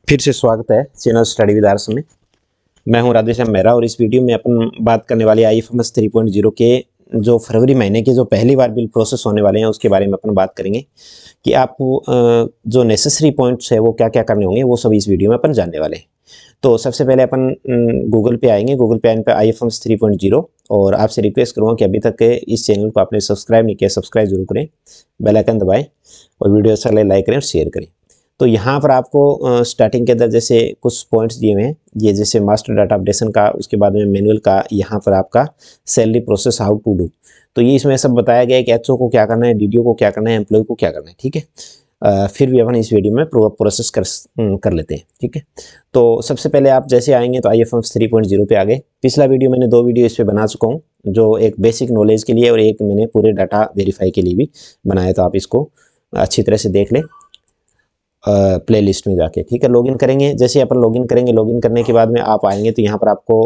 फिर से स्वागत है चैनल स्टडी विद आर्स में। मैं हूं राधेश्याम मेहरा और इस वीडियो में अपन बात करने वाले IFMS 3.0 के जो फरवरी महीने के जो पहली बार बिल प्रोसेस होने वाले हैं उसके बारे में अपन बात करेंगे कि आपको जो नेसेसरी पॉइंट्स है वो क्या क्या करने होंगे, वो सब इस वीडियो में अपन जानने वाले हैं। तो सबसे पहले अपन गूगल पे आएंगे। गूगल पे आने पर IFMS 3.0 और आपसे रिक्वेस्ट करूँगा कि अभी तक इस चैनल को आपने सब्सक्राइब नहीं किया, सब्सक्राइब जरूर करें, बेल आइकन दबाएं और वीडियो अच्छा लगे लाइक करें और शेयर करें। तो यहाँ पर आपको स्टार्टिंग के अंदर जैसे कुछ पॉइंट्स दिए हुए हैं, ये जैसे मास्टर डाटा अपडेशन का, उसके बाद में मैनुअल का, यहाँ पर आपका salary process how to do. तो ये इसमें सब बताया गया है कि HO को क्या करना है, DDO को क्या करना है, एम्प्लॉय को क्या करना है। ठीक है, फिर भी अपन इस वीडियो में प्रोसेस कर लेते हैं। ठीक है, तो सबसे पहले आप जैसे आएंगे तो IFMS 3.0 पे आ गए। पिछला वीडियो मैंने 2 वीडियो इस पर बना चुका हूँ, जो एक बेसिक नॉलेज के लिए और एक मैंने पूरे डाटा वेरीफाई के लिए भी बनाया, तो आप इसको अच्छी तरह से देख लें प्ले लिस्ट में जाके। ठीक है, लॉगिन करेंगे। जैसे अपन लॉगिन करेंगे, लॉगिन करने के बाद में आप आएंगे तो यहाँ पर आपको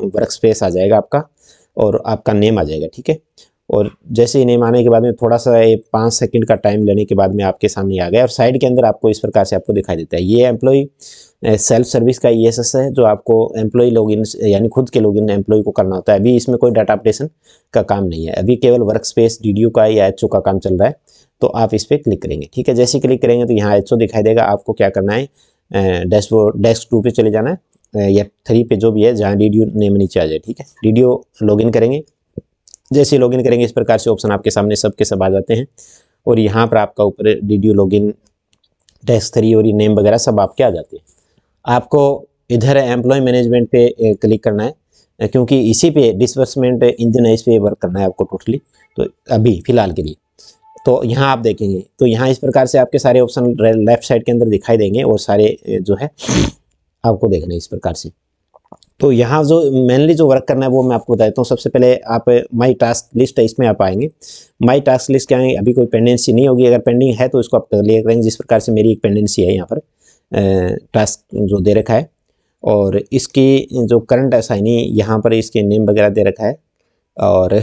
वर्क स्पेस आ जाएगा आपका और आपका नेम आ जाएगा। ठीक है, और जैसे ही नेम आने के बाद में थोड़ा सा 5 सेकंड का टाइम लेने के बाद में आपके सामने आ गया और साइड के अंदर आपको इस प्रकार से आपको दिखाई देता है। ये एम्प्लॉय सेल्फ सर्विस का ESS है, जो आपको एम्प्लॉय लॉगिन यानी खुद के लॉगिन एम्प्लॉय को करना होता है। अभी इसमें कोई डाटा अपडेशन का काम नहीं है, अभी केवल वर्क स्पेस DDO का या HO का काम चल रहा है। तो आप इस पर क्लिक करेंगे। ठीक है, जैसे क्लिक करेंगे तो यहाँ HO दिखाई देगा। आपको क्या करना है, डैशबोर्ड डेस्क 2 पे चले जाना है या 3 पे, जो भी है, जहाँ DDO नेम नीचे आ जाए। ठीक है, DDO लॉगिन करेंगे। जैसे लॉगिन करेंगे इस प्रकार से ऑप्शन आपके सामने सब के सब आ जाते हैं और यहाँ पर आपका ऊपर DDO लॉगिन, डेस्क 3 और ये नेम वगैरह सब आपके आ जाते हैं। आपको इधर एम्प्लॉय मैनेजमेंट पे क्लिक करना है, क्योंकि इसी पे डिसबर्समेंट इंजन है, इस पे वर्क करना है आपको टोटली, तो अभी फिलहाल के लिए। तो यहाँ आप देखेंगे तो यहाँ इस प्रकार से आपके सारे ऑप्शन लेफ्ट साइड के अंदर दिखाई देंगे और सारे जो है आपको देखना है इस प्रकार से। तो यहाँ जो मेनली जो वर्क करना है वो मैं आपको बता देता हूँ। सबसे पहले आप माई टास्क लिस्ट है, इसमें आप आएंगे। माई टास्क लिस्ट क्या है, अभी कोई पेंडेंसी नहीं होगी, अगर पेंडिंग है तो इसको आप क्लियर करेंगे। जिस प्रकार से मेरी एक पेंडेंसी है यहाँ पर टास्क जो दे रखा है, और इसकी जो करंट असाइनी यहाँ पर इसके नेम वगैरह दे रखा है, और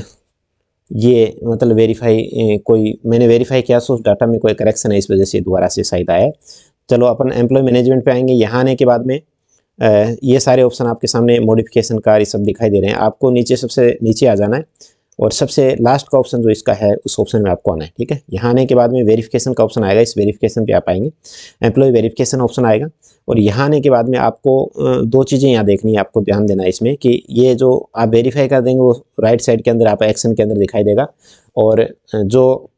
ये मतलब वेरीफाई कोई मैंने वेरीफाई किया तो उस डाटा में कोई करेक्शन है, इस वजह से दोबारा से शायद आया है। चलो अपन एम्प्लॉय मैनेजमेंट पे आएंगे। यहाँ आने के बाद में ये सारे ऑप्शन आपके सामने मॉडिफिकेशन का ये सब दिखाई दे रहे हैं। आपको नीचे सबसे नीचे आ जाना है और सबसे लास्ट का ऑप्शन जो इसका है उस ऑप्शन में आपको आना है। ठीक है, यहाँ आने के बाद में वेरिफिकेशन का ऑप्शन आएगा, इस वेरिफिकेशन पे आप आएंगे, एम्प्लॉय वेरिफिकेशन ऑप्शन आएगा। और यहाँ आने के बाद में आपको 2 चीज़ें यहाँ देखनी है, आपको ध्यान देना है इसमें कि ये जो आप वेरीफाई कर देंगे वो राइट साइड के अंदर आप एक्शन के अंदर दिखाई देगा, और जो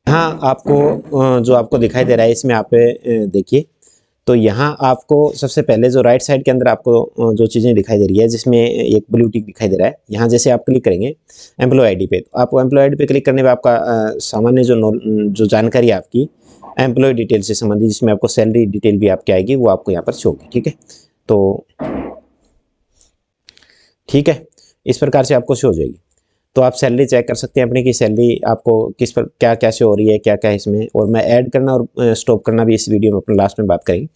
यहाँ आपको जो आपको दिखाई दे रहा है इसमें आप देखिए। तो यहाँ आपको सबसे पहले जो राइट साइड के अंदर आपको जो चीज़ें दिखाई दे रही है, जिसमें एक ब्लू टिक दिखाई दे रहा है, यहाँ जैसे आप क्लिक करेंगे एम्प्लॉय ID पे, तो आपको एम्प्लॉय ID पे क्लिक करने पे आपका सामान्य जो जानकारी है आपकी एम्प्लॉय डिटेल से संबंधित, जिसमें आपको सैलरी डिटेल भी आपकी आएगी, वो आपको यहाँ पर शो होगी। ठीक है, तो ठीक है, इस प्रकार से आपको शो हो जाएगी। तो आप सैलरी चेक कर सकते हैं अपनी की सैलरी आपको किस पर क्या क्या शो हो रही है, क्या क्या है इसमें। और मैं ऐड करना और स्टॉप करना भी इस वीडियो में अपने लास्ट में बात करेंगे।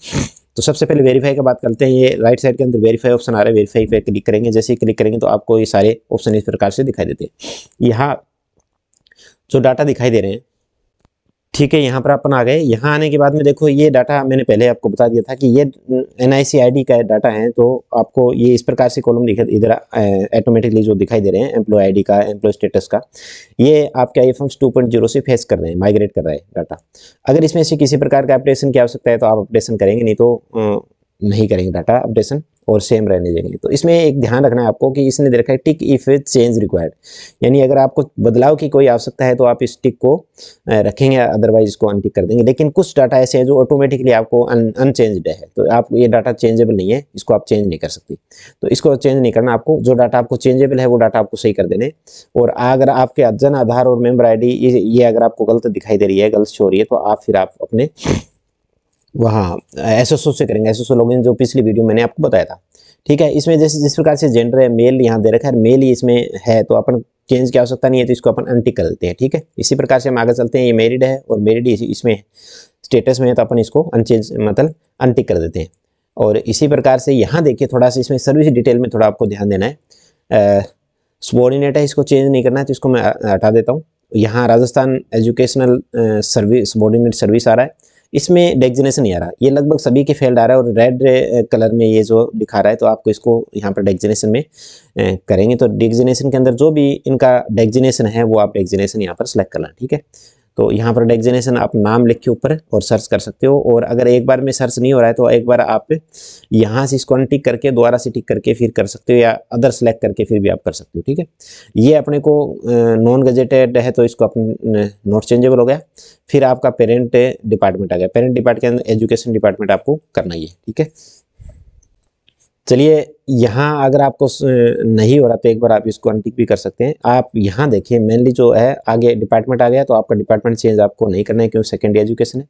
तो सबसे पहले वेरीफाई का बात करते हैं। ये राइट साइड के अंदर वेरीफाई ऑप्शन आ रहा है, वेरीफाई पे क्लिक करेंगे। जैसे ही क्लिक करेंगे तो आपको ये सारे ऑप्शन इस प्रकार से दिखाई देते हैं। यहाँ जो डाटा दिखाई दे रहे हैं, ठीक है, यहाँ पर अपन आ गए। यहाँ आने के बाद में देखो ये डाटा मैंने पहले आपको बता दिया था कि ये NIC ID का डाटा है, तो आपको ये इस प्रकार से कॉलम इधर ऑटोमेटिकली जो दिखाई दे रहे हैं एम्प्लॉय ID का, एम्प्लॉय स्टेटस का, ये आपके IFMS 2.0 से फेस कर रहे हैं, माइग्रेट कर रहे हैं डाटा। अगर इसमें से किसी प्रकार का अपडेशन की आवश्यकता है तो आप अपडेशन करेंगे, नहीं तो नहीं करेंगे डाटा अपडेशन और सेम रहने देंगे। तो इसमें एक ध्यान रखना है आपको कि इसने दे रखा है टिक इफ चेंज रिक्वायर्ड, यानी अगर आपको बदलाव की कोई आवश्यकता है तो आप इस टिक को रखेंगे, अदरवाइज इसको अनटिक कर देंगे। लेकिन कुछ डाटा ऐसे है जो ऑटोमेटिकली आपको अनचेंज्ड है, तो आप ये डाटा चेंजेबल नहीं है, इसको आप चेंज नहीं कर सकते। तो इसको चेंज नहीं करना आपको, जो डाटा आपको चेंजेबल है वो डाटा आपको सही कर देने। और अगर आपके जन आधार और मेंबर ID ये अगर आपको गलत दिखाई दे रही है, गलत शो हो रही है, तो आप फिर आप अपने वहाँ SSO से करेंगे। SSO लॉगिन जो पिछली वीडियो मैंने आपको बताया था। ठीक है, इसमें जैसे जिस प्रकार से जेंडर है, मेल यहाँ दे रखा है, मेल ही इसमें है, तो अपन चेंज की आवश्यकता नहीं है, तो इसको अपन अनटिक कर देते हैं। ठीक है, इसी प्रकार से हम आगे चलते हैं। ये मैरिड है और मैरिड इसमें स्टेटस में है, तो अपन इसको अनचेंज मतलब अनटिक कर देते हैं। और इसी प्रकार से यहाँ देखिए थोड़ा सा इसमें सर्विस डिटेल में थोड़ा आपको ध्यान देना है। सबॉर्डिनेट है, इसको चेंज नहीं करना है, तो इसको मैं हटा देता हूँ। यहाँ Rajasthan educational service subordinate service आ रहा है, इसमें डेजिग्नेशन नहीं आ रहा, ये लगभग सभी के फेल्ड आ रहा है और रेड कलर में ये जो दिखा रहा है, तो आपको इसको यहाँ पर डेजिग्नेशन में करेंगे। तो डेजिग्नेशन के अंदर जो भी इनका डेजिग्नेशन है वो आप डेजिग्नेशन यहाँ पर सेलेक्ट करना, ठीक है। तो यहाँ पर डेजिग्नेशन आप नाम लिख के ऊपर और सर्च कर सकते हो, और अगर एक बार में सर्च नहीं हो रहा है तो एक बार आप यहाँ से इसको अनटिक करके दोबारा से टिक करके फिर कर सकते हो, या अदर सेलेक्ट करके फिर भी आप कर सकते हो, ठीक है। ये अपने को नॉन गजेटेड है तो इसको अपने नॉट चेंजेबल हो गया। फिर आपका पेरेंट डिपार्टमेंट आ गया, पेरेंट डिपार्टमेंट के अंदर एजुकेशन डिपार्टमेंट आपको करना ही है, ठीक है। चलिए यहाँ अगर आपको नहीं हो रहा तो एक बार आप इसको अनटिक भी कर सकते हैं। आप यहाँ देखिए मेनली जो है आगे डिपार्टमेंट आ गया, तो आपका डिपार्टमेंट चेंज आपको नहीं करना है क्योंकि सेकेंडरी एजुकेशन है।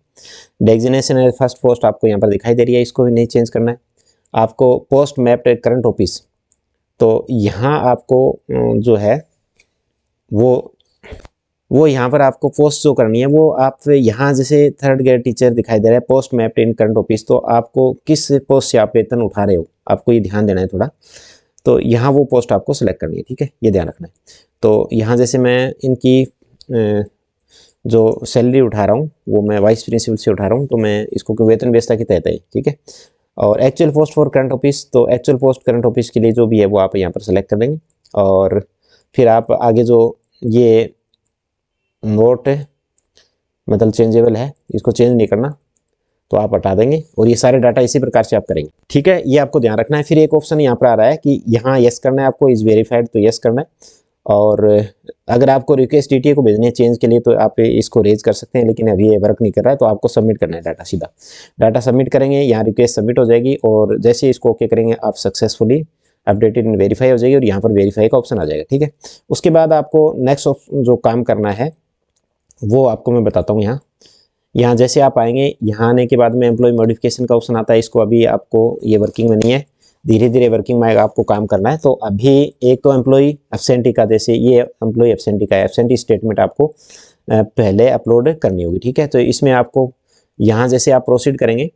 डेजिग्नेशन है फर्स्ट पोस्ट आपको यहाँ पर दिखाई दे रही है, इसको भी नहीं चेंज करना है। आपको पोस्ट मैप्ड करंट ऑफिस, तो यहाँ आपको जो है वो यहाँ पर आपको पोस्ट जो करनी है वो आप यहाँ जैसे थर्ड ग्रेड टीचर दिखाई दे रहा है पोस्ट मैप्ड इन करंट ऑफिस, तो आपको किस पोस्ट से आप वेतन उठा रहे हो आपको ये ध्यान देना है थोड़ा। तो यहाँ वो पोस्ट आपको सेलेक्ट करनी है, ठीक है, ये ध्यान रखना है। तो यहाँ जैसे मैं इनकी जो सैलरी उठा रहा हूँ वो मैं वाइस प्रिंसिपल से उठा रहा हूँ, तो मैं इसको वेतन व्यवस्था के तहत है, ठीक है। और actual post for current office, तो एक्चुअल पोस्ट करंट ऑफिस के लिए जो भी है वो आप यहाँ पर सेलेक्ट कर देंगे। और फिर आप आगे जो ये नोट मतलब चेंजेबल है इसको चेंज नहीं करना, तो आप हटा देंगे, और ये सारे डाटा इसी प्रकार से आप करेंगे, ठीक है। ये आपको ध्यान रखना है। फिर एक ऑप्शन यहाँ पर आ रहा है कि यहाँ यस करना है आपको, इज वेरीफाइड, तो यस करना है। और अगर आपको रिक्वेस्ट डीटीए को भेजनी है चेंज के लिए तो आप इसको रेज कर सकते हैं, लेकिन अभी ये वर्क नहीं कर रहा है, तो आपको सबमिट करना है डाटा, सीधा डाटा सबमिट करेंगे, यहाँ रिक्वेस्ट सबमिट हो जाएगी, और जैसे ही इसको ओके करेंगे आप सक्सेसफुली अपडेटेड एंड वेरीफाई हो जाएगी, और यहाँ पर वेरीफाई का ऑप्शन आ जाएगा, ठीक है। उसके बाद आपको नेक्स्ट जो काम करना है वो आपको मैं बताता हूँ। यहाँ जैसे आप आएंगे, यहाँ आने के बाद में एम्प्लॉय मॉडिफिकेशन का ऑप्शन आता है, इसको अभी आपको ये वर्किंग में नहीं है, धीरे धीरे वर्किंग में आएगा, आपको काम करना है। तो अभी एक तो एम्प्लॉय एब्सेंटी का, जैसे ये एम्प्लॉय एब्सेंटी का एब्सेंटी स्टेटमेंट आपको पहले अपलोड करनी होगी, ठीक है। तो इसमें आपको यहाँ जैसे आप प्रोसीड करेंगे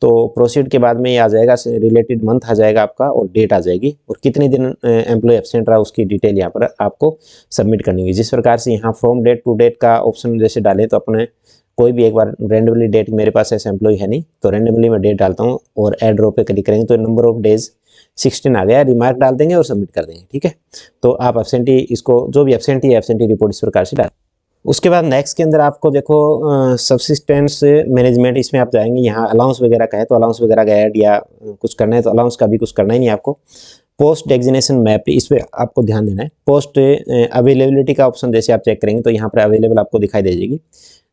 तो प्रोसीड के बाद में ये आ जाएगा, रिलेटेड मंथ आ जाएगा आपका, और डेट आ जाएगी, और कितने दिन एम्प्लॉय एब्सेंट रहा उसकी डिटेल यहाँ पर आपको सबमिट करनी होगी। जिस प्रकार से यहाँ फ्रॉम डेट टू डेट का ऑप्शन जैसे डालें, तो अपने कोई भी एक बार रेंडमली डेट, मेरे पास ऐसे एम्प्लॉय है नहीं तो रेंडमली मैं डेट डालता हूँ और एड रो पे क्लिक करेंगे तो नंबर ऑफ डेज 16 आ गया, रिमार्क डाल देंगे और सबमिट कर देंगे, ठीक है। तो आप एब्सेंटी इसको जो भी एब्सेंटी है एब्सेंटी रिपोर्ट इस प्रकार से डाल। उसके बाद नेक्स्ट के अंदर आपको देखो सब्सिस्टेंस मैनेजमेंट, इसमें आप जाएंगे, यहाँ अलाउंस वगैरह का है, तो अलाउंस वगैरह का ऐड या कुछ करना है तो अलाउंस का भी कुछ करना ही नहीं आपको। पोस्ट डेजिग्नेशन मैप, इस पर आपको ध्यान देना है। पोस्ट अवेलेबिलिटी का ऑप्शन जैसे आप चेक करेंगे तो यहाँ पर अवेलेबल आपको दिखाई दे जाएगी,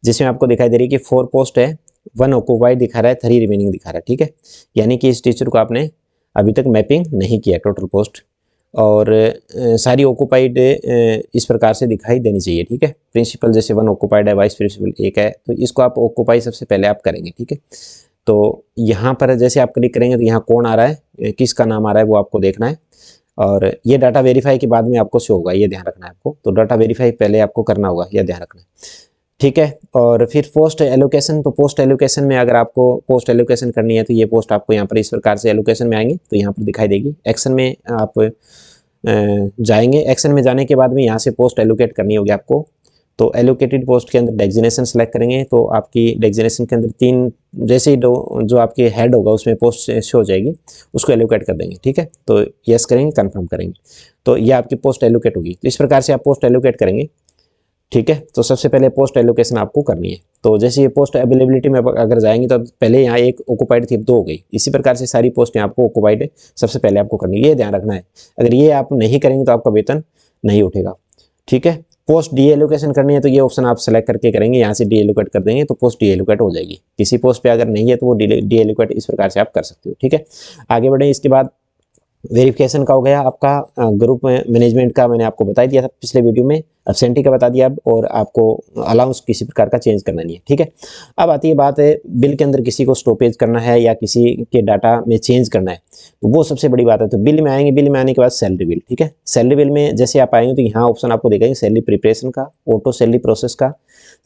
जिसमें आपको दिखाई दे रही है कि 4 पोस्ट है, 1 ऑक्यूपाइड दिखा रहा है, 3 रिमेनिंग दिखा रहा है, ठीक है। यानी कि इस टीचर को आपने अभी तक मैपिंग नहीं किया टोटल पोस्ट, और सारी ऑक्यूपाइड इस प्रकार से दिखाई देनी चाहिए, ठीक है। प्रिंसिपल जैसे 1 ऑक्यूपाइड है, वाइस प्रिंसिपल 1 है, तो इसको आप ऑक्यूपाई सबसे पहले आप करेंगे, ठीक है। तो यहाँ पर जैसे आप क्लिक करेंगे तो यहाँ कौन आ रहा है, किसका नाम आ रहा है वो आपको देखना है, और ये डाटा वेरीफाई के बाद में आपको शो होगा, ये ध्यान रखना है आपको। तो डाटा वेरीफाई पहले आपको करना होगा, यह ध्यान रखना है, ठीक है। और फिर पोस्ट एलोकेशन, तो पोस्ट एलोकेशन में अगर आपको पोस्ट एलोकेशन करनी है तो ये पोस्ट आपको यहाँ पर इस प्रकार से एलोकेशन में आएंगे तो यहाँ पर दिखाई देगी। एक्शन में आप जाएंगे, एक्शन में जाने के बाद में यहाँ से पोस्ट एलोकेट करनी होगी आपको। तो एलोकेटेड पोस्ट के अंदर डेजिग्नेशन सेलेक्ट करेंगे, तो आपकी डेजिग्नेशन के अंदर 3 जैसे ही जो आपके हेड होगा उसमें पोस्ट शो हो जाएगी, उसको एलोकेट कर देंगे, ठीक है। तो यस करेंगे, कंफर्म करेंगे, तो ये आपकी पोस्ट एलोकेट होगी। तो इस प्रकार से आप पोस्ट एलोकेट करेंगे, ठीक है। तो सबसे पहले पोस्ट एलोकेशन आपको करनी है। तो जैसे ये पोस्ट अवेलेबिलिटी में अगर जाएंगे तो पहले यहाँ एक ऑक्यूपाइड थी, 2 हो गई, इसी प्रकार से सारी पोस्ट आपको ऑक्यूपाइड सबसे पहले आपको करनी है, ये ध्यान रखना है। अगर ये आप नहीं करेंगे तो आपका वेतन नहीं उठेगा, ठीक है। पोस्ट डी एलोकेशन करनी है तो ये ऑप्शन आप सेलेक्ट करके करेंगे, यहाँ से डी एलोकेट कर देंगे तो पोस्ट डी एलोकेट हो जाएगी। किसी पोस्ट पे अगर नहीं है तो वो डी एलोकेट इस प्रकार से आप कर सकते हो, ठीक है। आगे बढ़े, इसके बाद वेरिफिकेशन का हो गया आपका, ग्रुप मैनेजमेंट का मैंने आपको बता दिया था पिछले वीडियो में, एब्सेंटी का बता दिया अब, और आपको अलाउंस किसी प्रकार का चेंज करना नहीं है, ठीक है। अब आती है बात है बिल के अंदर किसी को स्टॉपेज करना है या किसी के डाटा में चेंज करना है, तो वो सबसे बड़ी बात है। तो बिल में आएंगे, बिल में आने के बाद सैलरी बिल, ठीक है। सैलरी बिल में जैसे आप आएंगे तो यहाँ ऑप्शन आपको दिखाएंगे सैलरी प्रिपरेशन का, ऑटो सैलरी प्रोसेस का,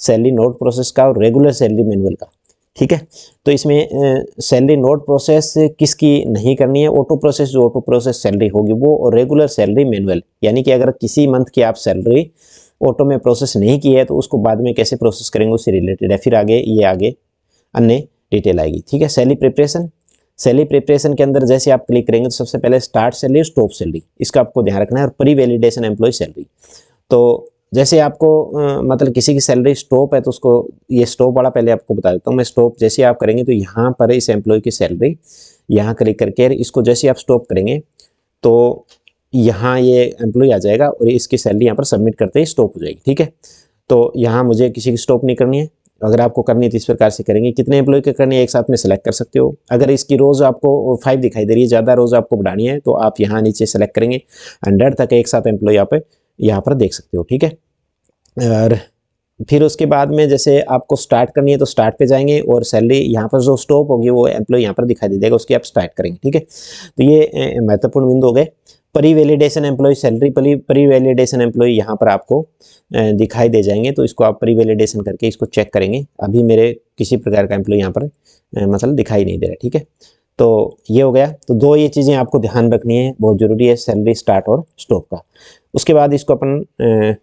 सैलरी नोट प्रोसेस का, और रेगुलर सैलरी मैनुअल का, ठीक है। तो इसमें सैलरी नोट प्रोसेस किसकी नहीं करनी है, ऑटो प्रोसेस, जो ऑटो प्रोसेस सैलरी होगी वो, और रेगुलर सैलरी मैनुअल, यानी कि अगर किसी मंथ की आप सैलरी ऑटो में प्रोसेस नहीं की है तो उसको बाद में कैसे प्रोसेस करेंगे उससे रिलेटेड है। फिर आगे ये आगे अन्य डिटेल आएगी। ठीक है, सैलरी प्रिपरेशन, सैलरी प्रिपरेशन के अंदर जैसे आप क्लिक करेंगे तो सबसे पहले स्टार्ट सैलरी, स्टॉप सैलरी, इसका आपको ध्यान रखना है, और प्री वैलिडेशन एम्प्लॉय सैलरी। तो जैसे आपको मतलब किसी की सैलरी स्टॉप है तो उसको, ये स्टॉप वाला पहले आपको बता देता हूँ मैं। स्टॉप जैसे आप करेंगे तो यहाँ पर इस एम्प्लॉय की सैलरी, यहाँ क्लिक करके इसको जैसे आप स्टॉप करेंगे तो यहाँ ये एम्प्लॉय आ जाएगा और इसकी सैलरी यहाँ पर सबमिट करते ही स्टॉप हो जाएगी। ठीक है, तो यहाँ मुझे किसी की स्टॉप नहीं करनी है। अगर आपको करनी है तो इस प्रकार से करेंगे। कितने एम्प्लॉय की करनी है एक साथ में सेलेक्ट कर सकते हो। अगर इसकी रोज आपको 5 दिखाई दे रही है, ज़्यादा रोज आपको बढ़ानी है तो आप यहाँ नीचे सेलेक्ट करेंगे, 100 तक एक साथ एम्प्लॉय आप यहाँ पर देख सकते हो। ठीक है, और फिर उसके बाद में जैसे आपको स्टार्ट करनी है तो स्टार्ट पे जाएंगे और सैलरी यहाँ पर जो स्टॉप होगी वो एम्प्लॉय यहाँ पर दिखाई दे देगा, उसकी आप स्टार्ट करेंगे। ठीक है, तो ये महत्वपूर्ण बिंदु हो गए। Pre validation employ salary, pre validation employ यहाँ पर आपको दिखाई दे जाएंगे, तो इसको आप प्री वैलिडेशन करके इसको चेक करेंगे। अभी मेरे किसी प्रकार का एम्प्लॉय यहाँ पर मतलब दिखाई नहीं दे रहा। ठीक है, तो ये हो गया। तो दो ये चीज़ें आपको ध्यान रखनी है, बहुत जरूरी है, सैलरी स्टार्ट और स्टॉप का। उसके बाद इसको अपन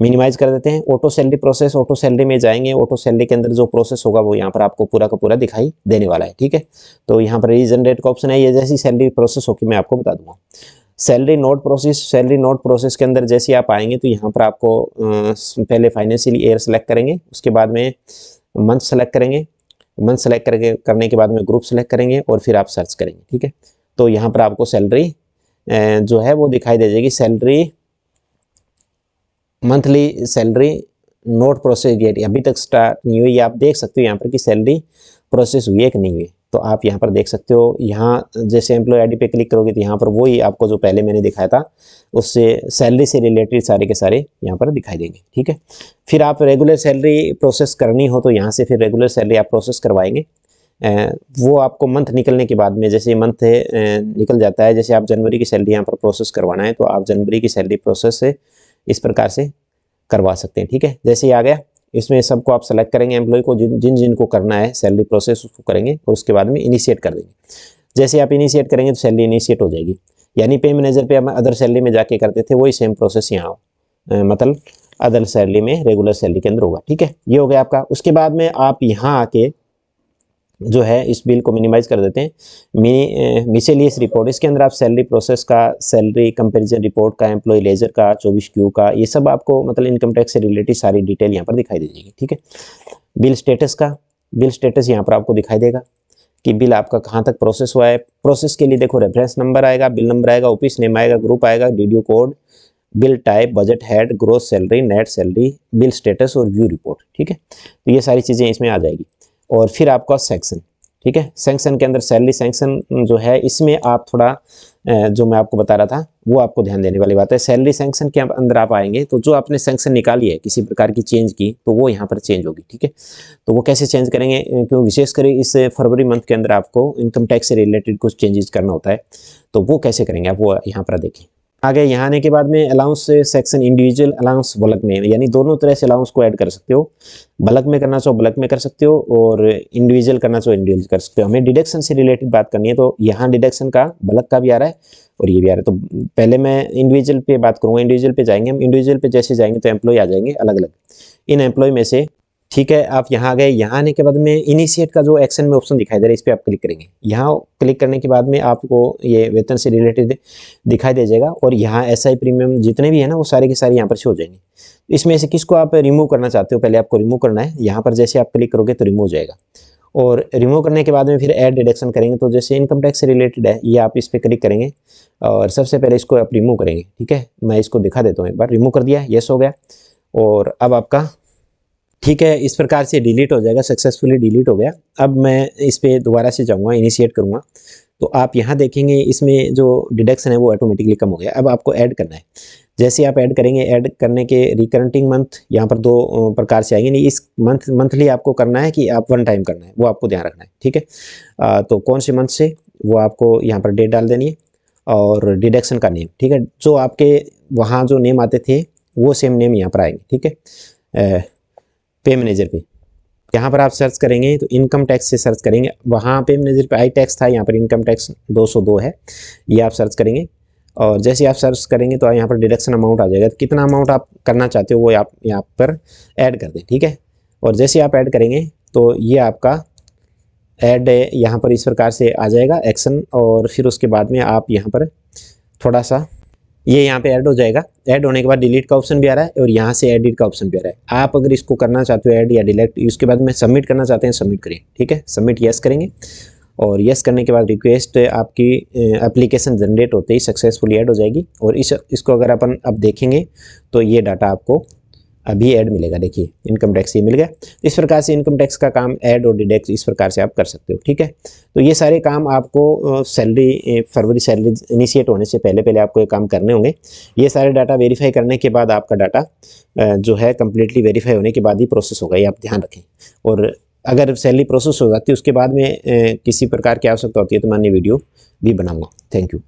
मिनिमाइज कर देते हैं। Auto salary process, auto salary में जाएंगे। ऑटो सैलरी के अंदर जो प्रोसेस होगा वो यहाँ पर आपको पूरा का पूरा दिखाई देने वाला है। ठीक है, तो यहाँ पर रीजनरेट का ऑप्शन है, ये जैसी सैलरी प्रोसेस होगी मैं आपको बता दूंगा। Salary note process, salary note process के अंदर जैसे आप आएंगे तो यहाँ पर आपको पहले फाइनेंशियल ईयर सेलेक्ट करेंगे, उसके बाद में मंथ सेलेक्ट करेंगे, मंथ सेलेक्ट करने के बाद में ग्रुप सेलेक्ट करेंगे और फिर आप सर्च करेंगे। ठीक है, तो यहाँ पर आपको सैलरी जो है वो दिखाई दे जाएगी। Salary monthly salary note process date अभी तक स्टार्ट नहीं हुई, आप देख सकते हो यहाँ पर कि सैलरी प्रोसेस हुई है कि नहीं हुई, तो आप यहाँ पर देख सकते हो। यहाँ जैसे एम्प्लॉय आईडी पे क्लिक करोगे तो यहाँ पर वही आपको जो पहले मैंने दिखाया था उससे सैलरी से रिलेटेड सारे के सारे यहाँ पर दिखाई देंगे। ठीक है, फिर आप रेगुलर सैलरी प्रोसेस करनी हो तो यहाँ से फिर रेगुलर सैलरी आप प्रोसेस करवाएंगे। वो आपको मंथ निकलने के बाद में, जैसे मंथ निकल जाता है, जैसे आप जनवरी की सैलरी यहाँ पर प्रोसेस करवाना है तो आप जनवरी की सैलरी प्रोसेस से इस प्रकार से करवा सकते हैं। ठीक है, जैसे ही आ गया इसमें सबको आप सेलेक्ट करेंगे, एम्प्लॉय को जिन जिन को करना है सैलरी प्रोसेस उसको करेंगे और उसके बाद में इनिशिएट कर देंगे। जैसे आप इनिशिएट करेंगे तो सैलरी इनिशिएट हो जाएगी। यानी पे मैनेजर पे हम अदर सैलरी में जाके करते थे, वही सेम प्रोसेस यहाँ मतलब अदर सैलरी में रेगुलर सैलरी के अंदर होगा। ठीक है, ये हो गया आपका। उसके बाद में आप यहाँ आके जो है इस बिल को मिनिमाइज कर देते हैं। मिसेलियस रिपोर्ट, इसके अंदर आप सैलरी प्रोसेस का, सैलरी कंपैरिजन रिपोर्ट का, एम्प्लॉय लेजर का, 24Q का, ये सब आपको मतलब इनकम टैक्स से रिलेटेड सारी डिटेल यहाँ पर दिखाई दे जाएगी। ठीक है, बिल स्टेटस का, बिल स्टेटस यहाँ पर आपको दिखाई देगा कि बिल आपका कहाँ तक प्रोसेस हुआ है। प्रोसेस के लिए देखो रेफरेंस नंबर आएगा, बिल नंबर आएगा, ऑफिस नेम आएगा, ग्रुप आएगा, DDO code, bill type, budget head, gross salary, net salary, bill status और व्यू रिपोर्ट। ठीक है, तो ये सारी चीज़ें इसमें आ जाएगी। और फिर आपका सेक्शन, ठीक है, सेक्शन के अंदर सैलरी सेक्शन जो है इसमें आप थोड़ा जो मैं आपको बता रहा था वो आपको ध्यान देने वाली बात है। सैलरी सेक्शन के अंदर आप आएंगे तो जो आपने सेक्शन निकाली है किसी प्रकार की चेंज की तो वो यहाँ पर चेंज होगी। ठीक है, तो वो कैसे चेंज करेंगे, क्यों विशेषकर इस फरवरी मंथ के अंदर आपको इनकम टैक्स से रिलेटेड कुछ चेंजेस करना होता है, तो वो कैसे करेंगे आप वो यहाँ पर देखें। आगे यहाँ आने के बाद में allowance section, individual allowance bulk में, यानी दोनों तरह से अलाउंस को ऐड कर सकते हो। बल्क में करना चाहो बल्क में कर सकते हो और इंडिविजुअल करना चाहो इंडिविजुअल कर सकते हो। हमें डिडक्शन से रिलेटेड बात करनी है तो यहाँ डिडक्शन का बल्क का भी आ रहा है और ये भी आ रहा है। तो पहले मैं इंडिविजुअल पे बात करूँगा। इंडिविजुअल पे जाएंगे हम, इंडिविजुअल पे जैसे जाएंगे तो एम्प्लॉय आ जाएंगे अलग अलग इन एम्प्लॉय में से। ठीक है, आप यहाँ आ गए। यहाँ आने के बाद में इनिशिएट का जो एक्शन में ऑप्शन दिखाई दे रहा है इस पर आप क्लिक करेंगे। यहाँ क्लिक करने के बाद में आपको ये वेतन से रिलेटेड दिखाई दे जाएगा और यहाँ SI प्रीमियम जितने भी है ना वो सारे के सारे यहाँ पर शो हो जाएंगे। इसमें से किसको आप रिमूव करना चाहते हो, पहले आपको रिमूव करना है। यहाँ पर जैसे आप क्लिक करोगे तो रिमूव हो जाएगा और रिमूव करने के बाद में फिर ऐड डिडक्शन करेंगे। तो जैसे इनकम टैक्स से रिलेटेड है ये आप इस पर क्लिक करेंगे और सबसे पहले इसको आप रिमूव करेंगे। ठीक है, मैं इसको दिखा देता हूँ एक बार। रिमूव कर दिया, येस हो गया और अब आपका ठीक है इस प्रकार से डिलीट हो जाएगा, सक्सेसफुली डिलीट हो गया। अब मैं इस पर दोबारा से जाऊँगा, इनिशिएट करूँगा तो आप यहाँ देखेंगे इसमें जो डिडक्शन है वो ऑटोमेटिकली कम हो गया। अब आपको ऐड करना है। जैसे आप ऐड करेंगे, ऐड करने के रिकरेंटिंग मंथ यहाँ पर दो प्रकार से आएंगे। नहीं, इस मंथली आपको करना है कि आप वन टाइम करना है वो आपको ध्यान रखना है। ठीक है, तो कौन से मंथ से वो आपको यहाँ पर डेट डाल देनी है और डिडक्शन का नेम। ठीक है, जो आपके वहाँ जो नेम आते थे वो सेम नेम यहाँ पर आएंगे। ठीक है, पे मैनेजर पे यहाँ पर आप सर्च करेंगे तो इनकम टैक्स से सर्च करेंगे। वहाँ पे मैनेजर पे आई टैक्स था, यहाँ पर इनकम टैक्स 202 है, ये आप सर्च करेंगे और जैसे आप सर्च करेंगे तो यहाँ पर डिडक्शन अमाउंट आ जाएगा। तो कितना अमाउंट आप करना चाहते हो वो आप यहाँ पर ऐड कर दें। ठीक है, और जैसे आप ऐड करेंगे तो ये आपका ऐड यहाँ पर इस प्रकार से आ जाएगा एक्शन, और फिर उसके बाद में आप यहाँ पर थोड़ा सा ये यहाँ पे ऐड हो जाएगा। ऐड होने के बाद डिलीट का ऑप्शन भी आ रहा है और यहाँ से एडिट का ऑप्शन भी आ रहा है। आप अगर इसको करना चाहते हो ऐड या डिलीट, उसके बाद में सबमिट करना चाहते हैं सबमिट करिए, ठीक है। सबमिट यस करेंगे और यस करने के बाद रिक्वेस्ट आपकी एप्लीकेशन जनरेट होते ही सक्सेसफुली ऐड हो जाएगी। और इसको अगर अपन अब देखेंगे तो ये डाटा आपको अभी ऐड मिलेगा। देखिए इनकम टैक्स ये मिल गया। इस प्रकार से इनकम टैक्स का काम ऐड और डिडक्ट इस प्रकार से आप कर सकते हो, ठीक है। तो ये सारे काम आपको सैलरी फरवरी सैलरी इनिशिएट होने से पहले पहले आपको ये काम करने होंगे। ये सारे डाटा वेरीफाई करने के बाद आपका डाटा जो है कम्प्लीटली वेरीफाई होने के बाद ही प्रोसेस होगा, ये आप ध्यान रखें। और अगर सैलरी प्रोसेस हो जाती है उसके बाद में किसी प्रकार की आवश्यकता होती है तो मैं अन्य वीडियो भी बनाऊँगा। Thank you.